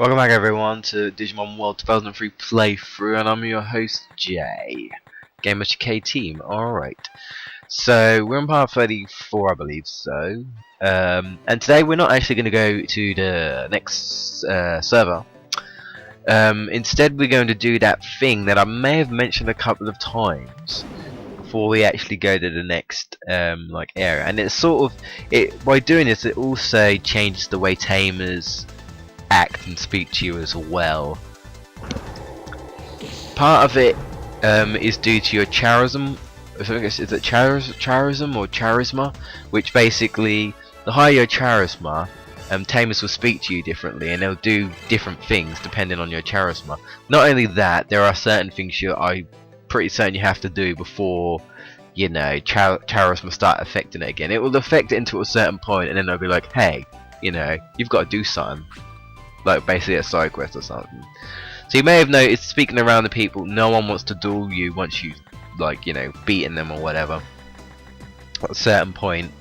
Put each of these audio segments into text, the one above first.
Welcome back everyone to Digimon World 2003 playthrough, and I'm your host Jay, GameBustersUK team. Alright, so we're on part 34 I believe so, and today we're not actually going to go to the next server. Instead we're going to do that thing that I may have mentioned a couple of times before we actually go to the next area, and it's sort of, by doing this it also changes the way tamers act and speak to you as well. Part of it is due to your charism. I guess is it charism or charisma, which basically the higher your charisma, tamers will speak to you differently and they'll do different things depending on your charisma. Not only that, there are certain things I'm pretty certain you have to do before charisma start affecting it again. It will affect it until a certain point, and then they'll be like, hey, you've got to do something. Like basically a side quest or something. So you may have noticed, speaking around the people, no one wants to duel you once you've beaten them or whatever at a certain point.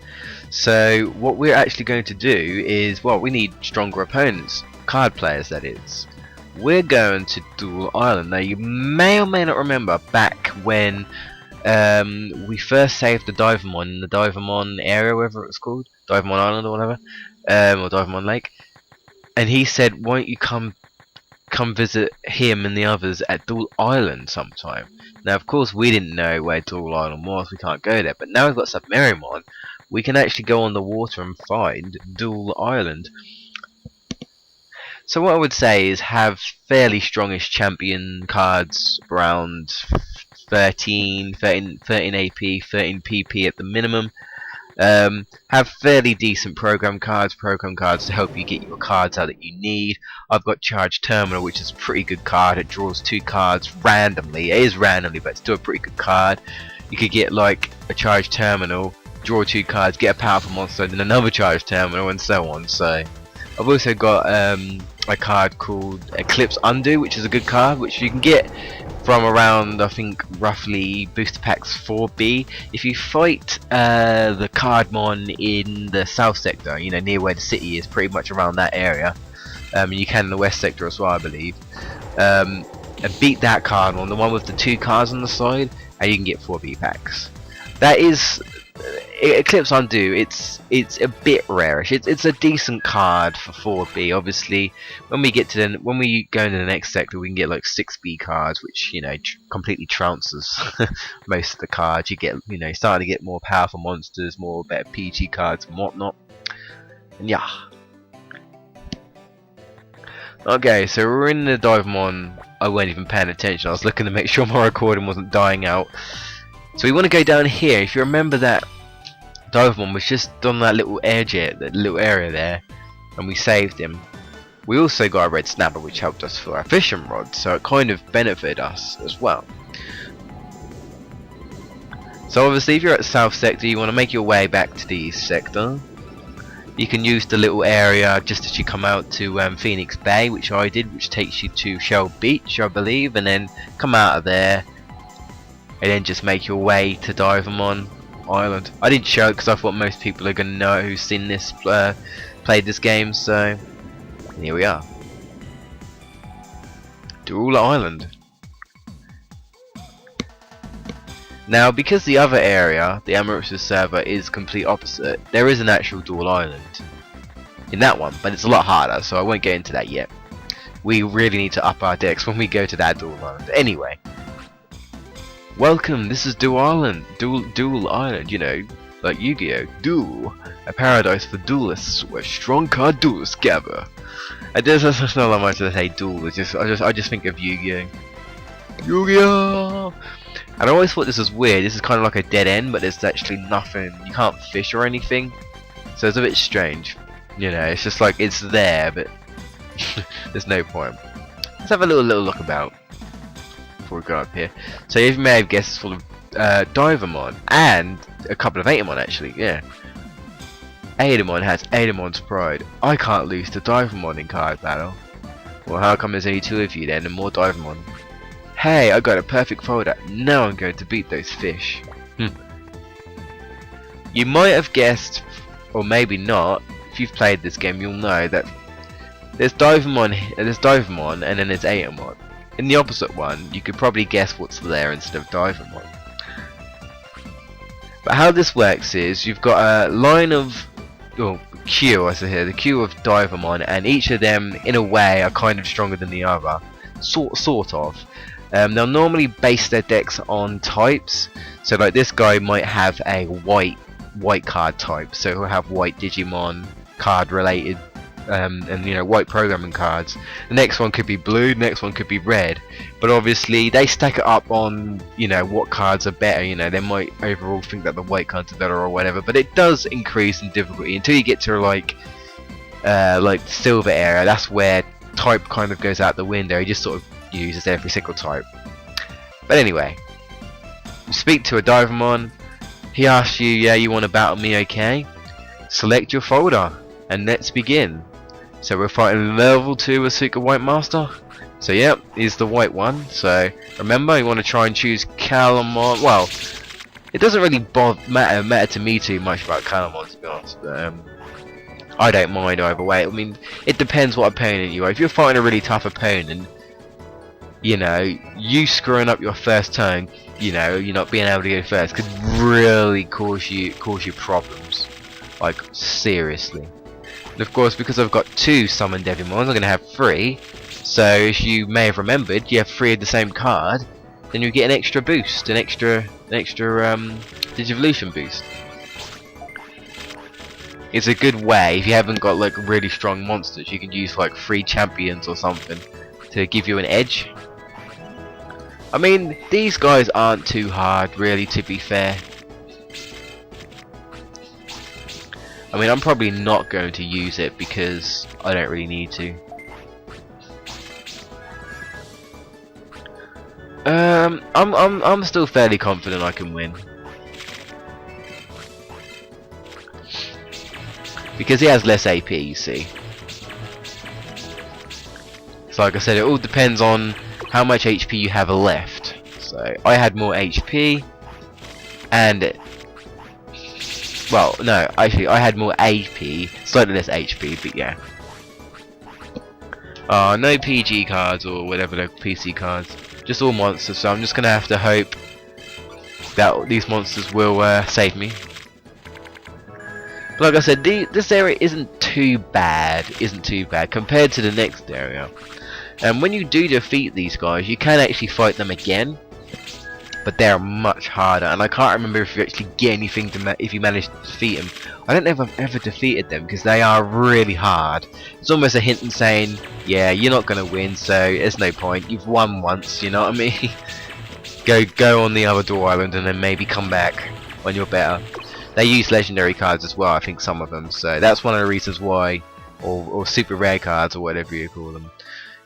So what we're actually going to do is, well, we need stronger opponents, card players that is. We're going to Duel Island. Now you may or may not remember back when we first saved the Digimon in the Digimon area, whatever it was called, Digimon Island or whatever, or Digimon Lake. And he said, why don't you come visit him and the others at Duel Island sometime. Now of course we didn't know where Duel Island was, we can't go there, but now we've got Submerimon, we can actually go on the water and find Duel Island. So what I would say is have fairly strongish champion cards, around 13 AP, 13 PP at the minimum. Have fairly decent program cards to help you get your cards out that you need. I've got Charge Terminal, which is a pretty good card. It draws 2 cards randomly. It is randomly, but it's still a pretty good card. You could get like a Charge Terminal, draw 2 cards, get a powerful monster, then another Charge Terminal, and so on. So I've also got a card called Eclipse Undo, which is a good card, which you can get from around, I think, roughly booster packs 4B. If you fight the Cardmon in the south sector, near where the city is, pretty much around that area, and you can in the west sector as well, I believe, and beat that Cardmon, the one with the 2 cards on the side, and you can get 4B packs. That is Eclipse Undo. It's a bit rarish. It's a decent card for 4B. Obviously, when we go into the next sector, we can get like 6B cards, which completely trounces most of the cards. You get starting to get more powerful monsters, more better PG cards and whatnot. And yeah. Okay, so we're in the Digimon. I wasn't even paying attention. I was looking to make sure my recording wasn't dying out. So we want to go down here. If you remember, that Digimon was just on that little edge here, that little area there, and we saved him. We also got a red snapper, which helped us for our fishing rod, so it kind of benefited us as well. So obviously, if you're at the south sector, you want to make your way back to the east sector. You can use the little area just as you come out to Phoenix Bay, which I did, which takes you to Shell Beach, I believe, and then come out of there, and then just make your way to Digimon Island. I didn't show it because I thought most people are going to know who's seen this, played this game, so here we are. Duel Island. Now, because the other area, the Amaryllis server, is complete opposite, there is an actual Duel Island in that one, but it's a lot harder, so I won't get into that yet. We really need to up our decks when we go to that Duel Island. Anyway. Welcome, this is Duel Island, Duel Island, like Yu-Gi-Oh! Duel, a paradise for duelists where strong card duelists gather. There's not that much to say duel, I just think of Yu-Gi-Oh! Yu-Gi-Oh! And I always thought this was weird. This is kind of like a dead end, but there's actually nothing, you can't fish or anything, so it's a bit strange. It's just like, it's there, but there's no point. Let's have a little look about before we go up here. So you may have guessed it's full of Digimon and a couple of Atamon actually, yeah. Atamon has Atamon's Pride. I can't lose to Digimon in card battle. Well, how come there's only 2 of you then and more Digimon? Hey, I got a perfect folder. Now I'm going to beat those fish. You might have guessed, or maybe not, if you've played this game you'll know that There's Divamon, and then there's Atomon. In the opposite one, you could probably guess what's there instead of Divamon. But how this works is you've got a line of queue, I say here, the queue of Divamon, and each of them, in a way, are kind of stronger than the other, sort of. They'll normally base their decks on types. So like this guy might have a white card type, so he'll have white Digimon card related and you know, white programming cards. The next one could be blue, the next one could be red, but obviously they stack it up on, you know, what cards are better. You know, they might overall think that the white cards are better or whatever, but it does increase in difficulty until you get to like the silver area. That's where type kind of goes out the window. He just sort of uses every single type. But anyway, you speak to a Divamon, he asks you, yeah, you want to battle me, okay? Select your folder and let's begin. So we're fighting level 2 Asuka White Master. So yep, he's the white one. So remember, you want to try and choose Calamon. Well, it doesn't really matter to me too much about Calamon, to be honest, but I don't mind either way. I mean, it depends what opponent you are. If you're fighting a really tough opponent, you know, you screwing up your first turn, you know, you're not being able to go first, could really cause you problems, like seriously. And of course, because I've got 2 summoned Devimons, I'm going to have 3. So as you may have remembered, you have 3 of the same card, then you get an extra boost, an extra Digivolution boost. It's a good way if you haven't got like really strong monsters. You can use like 3 champions or something to give you an edge. I mean, these guys aren't too hard, really, to be fair. I mean, I'm probably not going to use it because I don't really need to. I'm still fairly confident I can win because he has less AP, you see. So like I said, it all depends on how much HP you have left. So I had more HP, and well, no, actually I had more AP, slightly less HP, but yeah. No PG cards or whatever they're PC cards, just all monsters. So I'm just gonna have to hope that these monsters will save me. But like I said, this area isn't too bad, compared to the next area. And when you do defeat these guys, you can actually fight them again, but they're much harder. And I can't remember if you actually get anything if you manage to defeat them. I don't know if I've ever defeated them because they are really hard. It's almost a hint in saying, yeah, you're not going to win, so there's no point. You've won once, you know what I mean? go on the other Duel Island and then maybe come back when you're better. They use legendary cards as well, I think some of them. So that's one of the reasons why, or super rare cards or whatever you call them.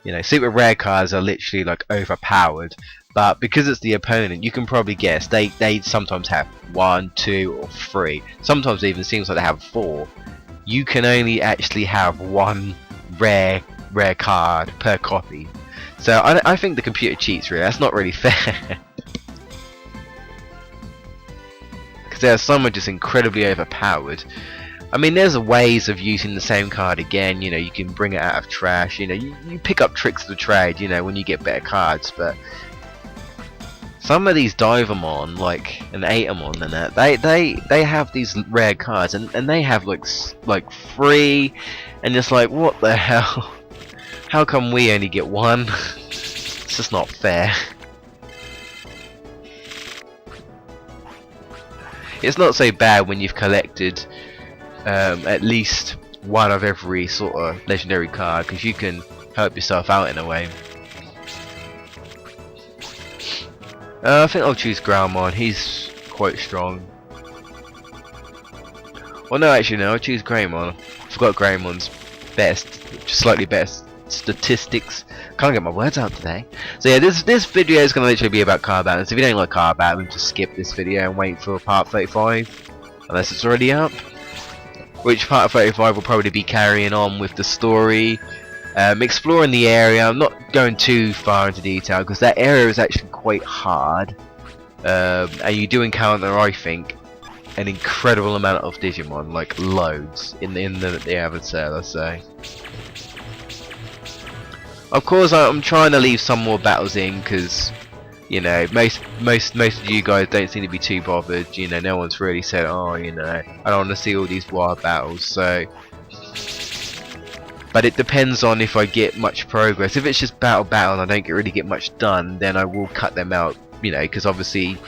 You know, super rare cards are literally like overpowered, but because it's the opponent, you can probably guess they sometimes have 1, 2, or 3. Sometimes it even seems like they have 4. You can only actually have 1 rare card per copy. So I think the computer cheats, really. That's not really fair. Because there are some are just incredibly overpowered. I mean, there's ways of using the same card again. You know, you can bring it out of trash. You know, you pick up tricks of the trade, you know, when you get better cards. But some of these Divamon, like an Atomon and that, they have these rare cards, and they have like 3, and it's like, what the hell? How come we only get 1? It's just not fair. It's not so bad when you've collected at least 1 of every sort of legendary card, because you can help yourself out in a way. I think I'll choose Groundmon. He's quite strong. Well, no, actually no, I'll choose Greymon. I forgot Greymon's slightly best statistics. Can't get my words out today. So yeah, this video is going to literally be about card battles. If you don't like card battling, just skip this video and wait for part 35, unless it's already up. Which part of 35 will probably be carrying on with the story, exploring the area. I'm not going too far into detail because that area is actually quite hard, and you do encounter, I think, an incredible amount of Digimon, like loads, in the Avid server. So Of course, I'm trying to leave some more battles in because, you know, most of you guys don't seem to be too bothered. You know, no one's really said, oh, you know, I don't want to see all these wild battles. So, but it depends on if I get much progress. If it's just battle and I don't really get much done, then I will cut them out. You know, because obviously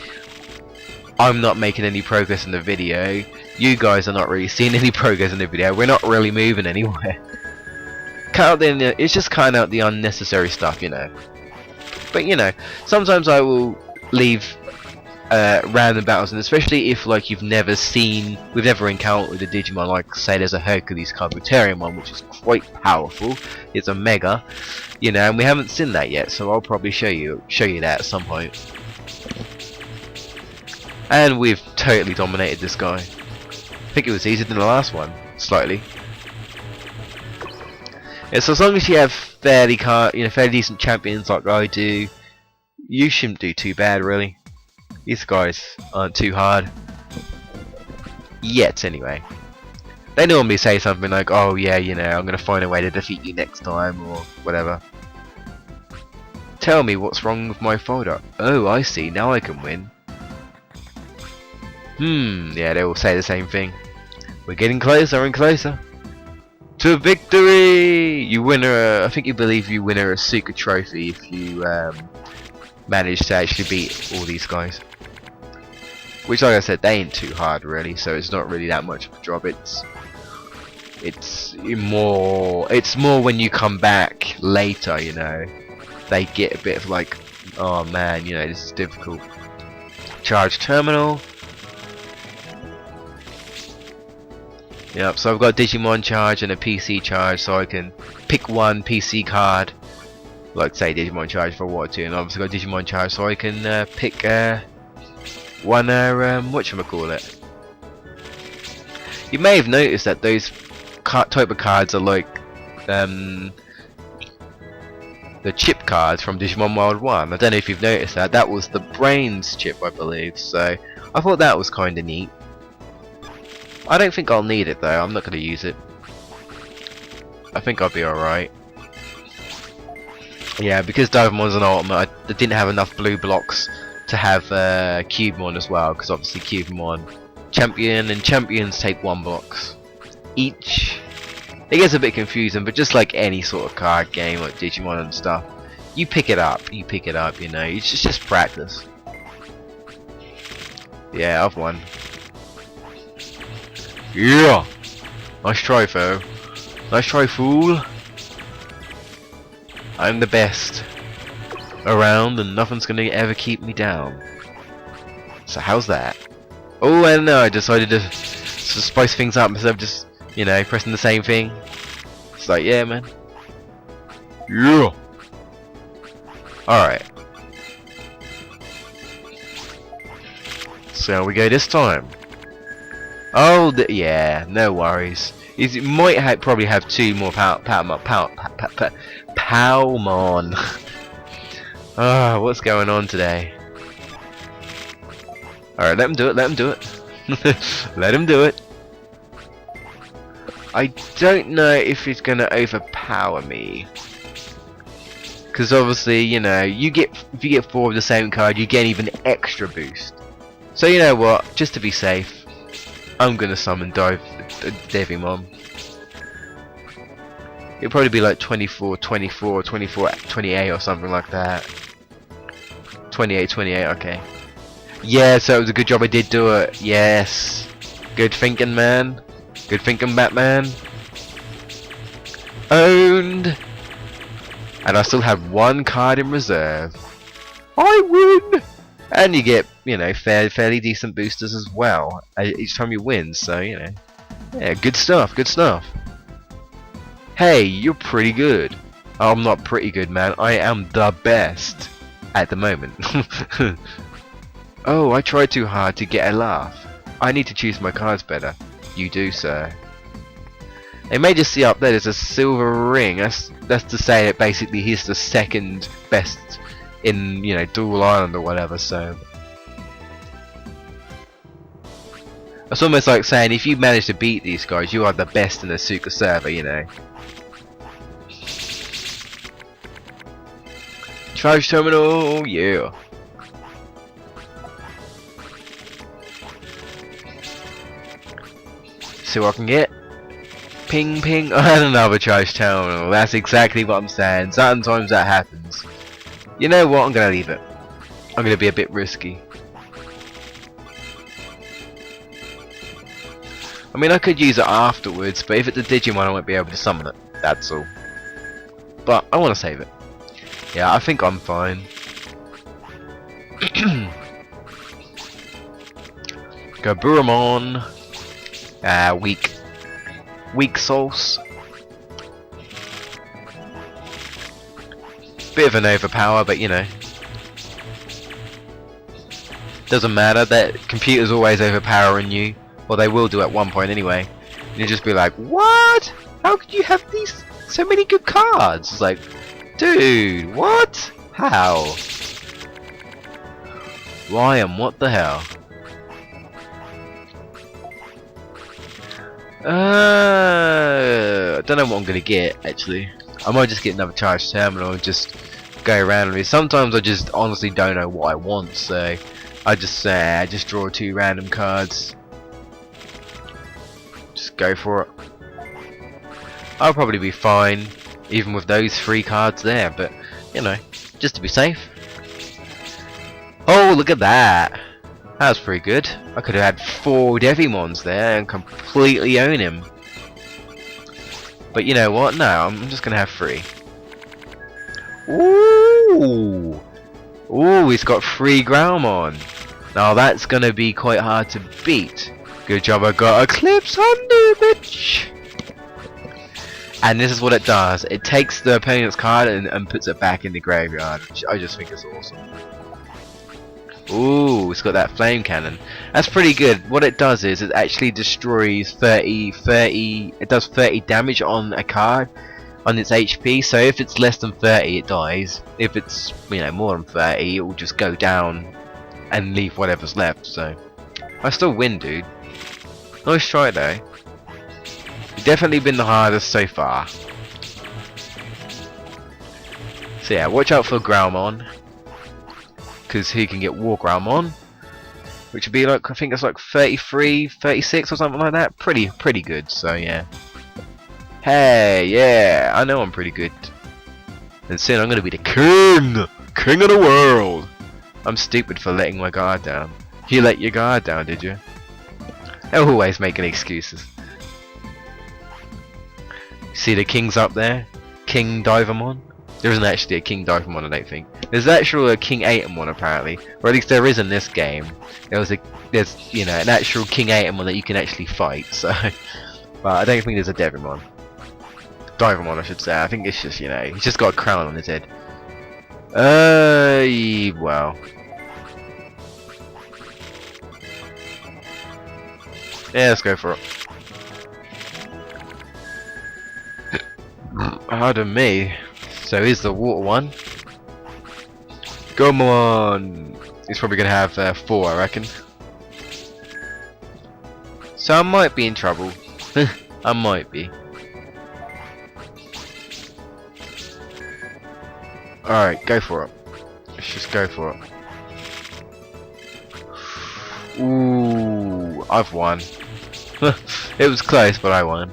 I'm not making any progress in the video. You guys are not really seeing any progress in the video. We're not really moving anywhere. Cut out it's just cutting out the unnecessary stuff, you know. But you know, sometimes I will leave random battles, and especially if like we've never encountered a Digimon, like say there's a Hercules card with Terriermon, which is quite powerful. It's a Mega, you know, and we haven't seen that yet, so I'll probably show you that at some point. And we've totally dominated this guy. I think it was easier than the last one, slightly. Yeah, so as long as you have fairly decent champions like I do, you shouldn't do too bad, really. These guys aren't too hard. Yet, anyway. They normally say something like, oh yeah, you know, I'm going to find a way to defeat you next time, or whatever. Tell me what's wrong with my folder. Oh, I see, now I can win. Yeah, they all say the same thing. We're getting closer and closer to victory! You win I think you believe you win a Suka trophy if you manage to actually beat all these guys. Which, like I said, they ain't too hard really, so it's not really that much of a job. It's more when you come back later, you know. They get a bit of like, oh man, you know, this is difficult. Charge terminal. Yep, so I've got a Digimon charge and a PC charge, so I can pick one PC card, like say Digimon charge if I want to, and I've also got Digimon charge, so I can pick one whatchamacallit. You may have noticed that those type of cards are like the chip cards from Digimon World 1. I don't know if you've noticed that. That was the brains chip, I believe, so I thought that was kinda neat. I don't think I'll need it though, I'm not going to use it. I think I'll be alright. Yeah, because Divemon's an ultimate, I didn't have enough blue blocks to have Cubemon as well, because obviously Cubemon champion and champions take 1 blocks each. It gets a bit confusing, but just like any sort of card game like Digimon and stuff, you pick it up, you know, it's just practice. Yeah, I've won. Yeah! Nice try, foe. Nice try, fool. I'm the best around and nothing's gonna ever keep me down. So how's that? Oh, and I decided to spice things up instead of just, you know, pressing the same thing. It's like, yeah, man. Yeah! Alright. So how we go this time? Oh, yeah, no worries. It might probably have 2 more Palmon. Ah, what's going on today? Alright, let him do it, let him do it. Let him do it. I don't know if he's gonna overpower me. Because obviously, you know, if you get 4 of the same card, you get even extra boost. So you know what, just to be safe, I'm gonna summon Digimon. It'll probably be like 24, 24, 24, 28 or something like that. 28, 28, okay. Yeah, so it was a good job I did do it. Yes. Good thinking, man. Good thinking, Batman. Owned. And I still have 1 card in reserve. I win! And you get, you know, fairly decent boosters as well each time you win, so, you know. Yeah, good stuff, good stuff. Hey, you're pretty good. I'm not pretty good, man. I am the best at the moment. Oh, I tried too hard to get a laugh. I need to choose my cards better. You do, sir. They may just see up there, there's a silver ring. That's to say that basically he's the 2nd best in, you know, Duel Island or whatever, so it's almost like saying if you manage to beat these guys, you are the best in the Suka server, you know. Charge terminal, yeah. See what I can get. Ping ping, and another charge terminal. That's exactly what I'm saying. Sometimes that happens. You know what? I'm gonna leave it. I'm gonna be a bit risky. I mean, I could use it afterwards, but if it's a Digimon, I won't be able to summon it. That's all. But I want to save it. Yeah, I think I'm fine. Go Buramon. Weak sauce. Bit of an overpower, but you know. Doesn't matter, that computer's always overpowering you. Well, they will do at one point anyway. And you'll just be like, what? How could you have these so many good cards? It's like, dude, what? How? Ryan, what the hell? I don't know what I'm gonna get actually. I might just get another charge terminal and just go randomly. Sometimes I just honestly don't know what I want, so I just draw 2 random cards. Just go for it. I'll probably be fine, even with those 3 cards there, but you know, just to be safe. Oh, look at that! That was pretty good. I could have had 4 Devimons there and completely own him. But you know what? No, I'm just gonna have 3. Ooh! Ooh, he's got 3 Groundmon. Now that's gonna be quite hard to beat. Good job, I got Eclipse Under, bitch! And this is what it does. It takes the opponent's card and puts it back in the graveyard, which I just think is awesome. Ooh, it's got that flame cannon. That's pretty good. What it does is it actually destroys 30, it does 30 damage on a card on its HP, so if it's less than 30 it dies. If it's, you know, more than 30 it will just go down and leave whatever's left, so I still win, dude. Nice try though. You've definitely been the hardest so far. So yeah, watch out for Groundmon, because he can get War Groundmon, which would be like, I think it's like 33, 36 or something like that. Pretty good, so yeah. Hey, yeah, I know I'm pretty good. And soon I'm gonna be the king of the world. I'm stupid for letting my guard down. You let your guard down, did you? Always making excuses. See the kings up there? King Divamon? There isn't actually a King Divamon, I don't think. There's actually a King Atomon apparently, or at least there is in this game. There's you know, an actual King Atomon that you can actually fight. So, but I don't think there's a Divamon, I should say. I think it's just, you know, he's just got a crown on his head. Well. Yeah, let's go for it. Pardon me. So here's the water one. Come on! He's probably gonna have 4, I reckon. So I might be in trouble. I might be. Alright, go for it. Let's just go for it. Ooh, I've won. It was close, but I won.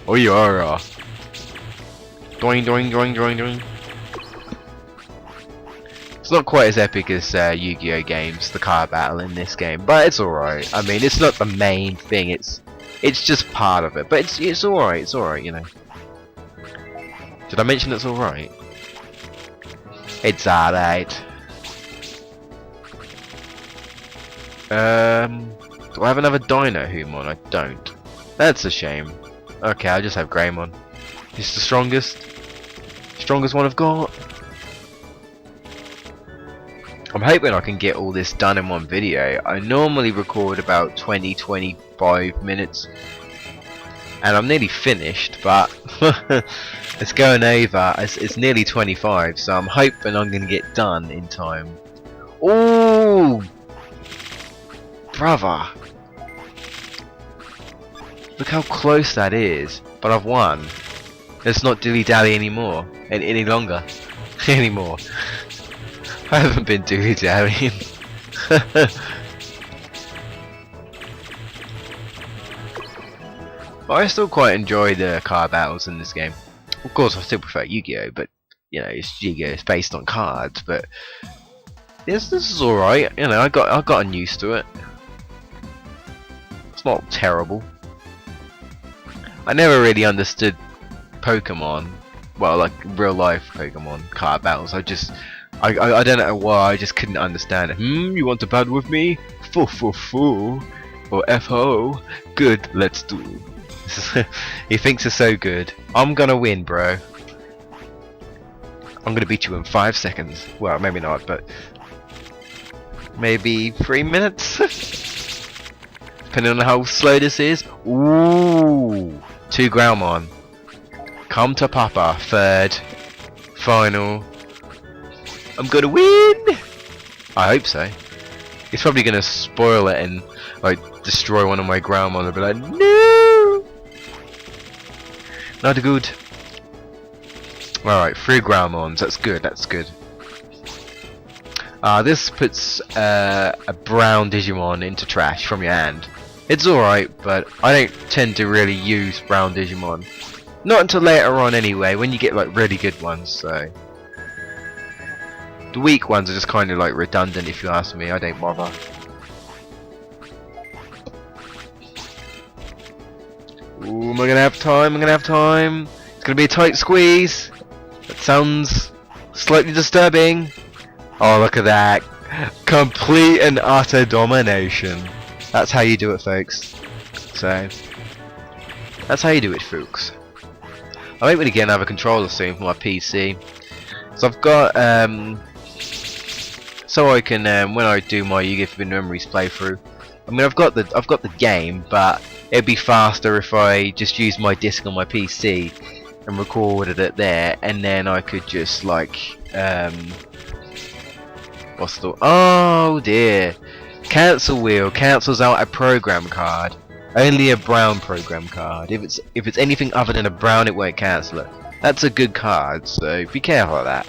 Oh, you are. Doing, doing, doing, doing, doing. It's not quite as epic as Yu-Gi-Oh games, the card battle in this game, but it's alright. I mean, it's not the main thing. It's just part of it, but it's alright. It's alright, you know. Did I mention it's alright? It's alright. Do I have another Dino Humon? I don't. That's a shame. Okay, I'll just have Greymon. He's the strongest one I've got. I'm hoping I can get all this done in one video. I normally record about 20-25 minutes, and I'm nearly finished, but it's going over. It's nearly 25, so I'm hoping I'm going to get done in time. Ooh, brother! Look how close that is. But I've won. Let's not dilly-dally anymore, any longer. anymore. I haven't been too Italian. But I still quite enjoy the card battles in this game. Of course, I still prefer Yu-Gi-Oh, but you know, it's Yu-Gi-Oh, it's based on cards. But this is all right. You know, I gotten used to it. It's not terrible. I never really understood Pokemon. Well, like real life Pokemon card battles. I don't know why. I just couldn't understand it. You want to battle with me? Foo or FO? Good, let's do. He thinks it's so good. I'm gonna win, bro. I'm gonna beat you in 5 seconds. Well, maybe not, but maybe 3 minutes. Depending on how slow this is. Ooh, 2 Groundmon. Come to Papa. 3rd, final. I'm gonna win. I hope so. He's probably gonna spoil it and like destroy one of my Groundmon and be like, no. Not good. Alright, 3 Groundmons. That's good. That's good. This puts a brown Digimon into trash from your hand. It's alright, but I don't tend to really use brown Digimon. Not until later on anyway, when you get like really good ones, so. The weak ones are just kind of like redundant if you ask me, I don't bother. Ooh, am I gonna have time? I'm gonna have time. It's gonna be a tight squeeze. That sounds slightly disturbing. Oh, look at that. Complete and utter domination. That's how you do it, folks. So, that's how you do it, folks. I might really get another controller soon for my PC. So I've got, so I can, when I do my Yu-Gi-Oh! Forbidden Memories playthrough, I mean I've got the game, but it'd be faster if I just used my disc on my PC and recorded it there, and then I could just like, what's the, oh dear, cancel wheel cancels out a program card. Only a brown program card. If it's anything other than a brown, it won't cancel it. That's a good card, so be careful of that.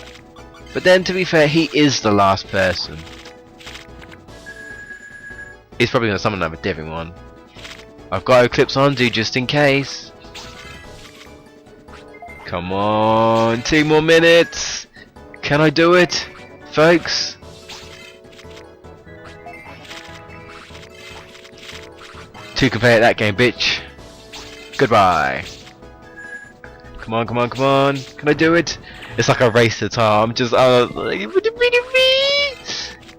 But then, to be fair, he is the last person. He's probably gonna summon another Digimon. I've got Eclipse Undo just in case. Come on, 2 more minutes. Can I do it, folks? To compare that game, bitch. Goodbye. Come on, come on, come on. Can I do it? It's like a race to the time. I'm just,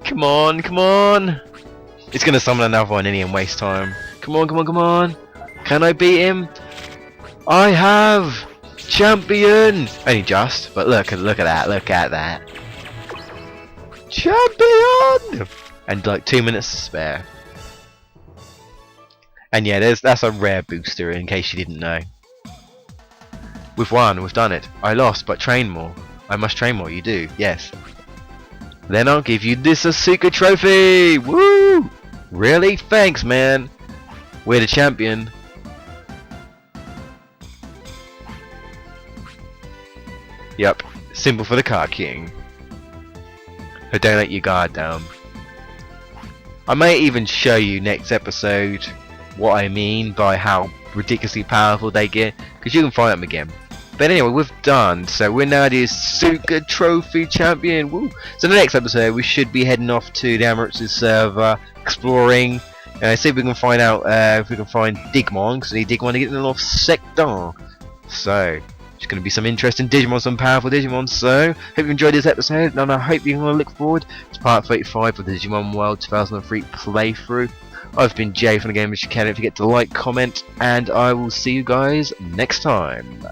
come on, come on. It's gonna summon another one and waste time. Come on, come on, come on. Can I beat him? I have champion. Only just, but look at that. Look at that. Champion. And like 2 minutes to spare. And yeah, that's a rare booster in case you didn't know. We've won, we've done it. I lost, but train more. I must train more, you do, yes. Then I'll give you this Asuka trophy! Woo! Really? Thanks, man. We're the champion. Yep, symbol for the Card King. So don't let your guard down. I may even show you next episode what I mean by how ridiculously powerful they get, because you can find them again. But anyway, we've done, so we're now the Asuka Trophy Champion. Woo! So the next episode we should be heading off to the Amaranth's server, exploring, see if we can find out if we can find Digimon, because I need Digimon to get in the North Sector. So it's going to be some interesting Digimon, some powerful Digimon. So hope you enjoyed this episode, and I hope you're going to look forward to part 35 of the Digimon World 2003 playthrough. I've been Jay from the GameBustersUK. Don't forget to like, comment, and I will see you guys next time.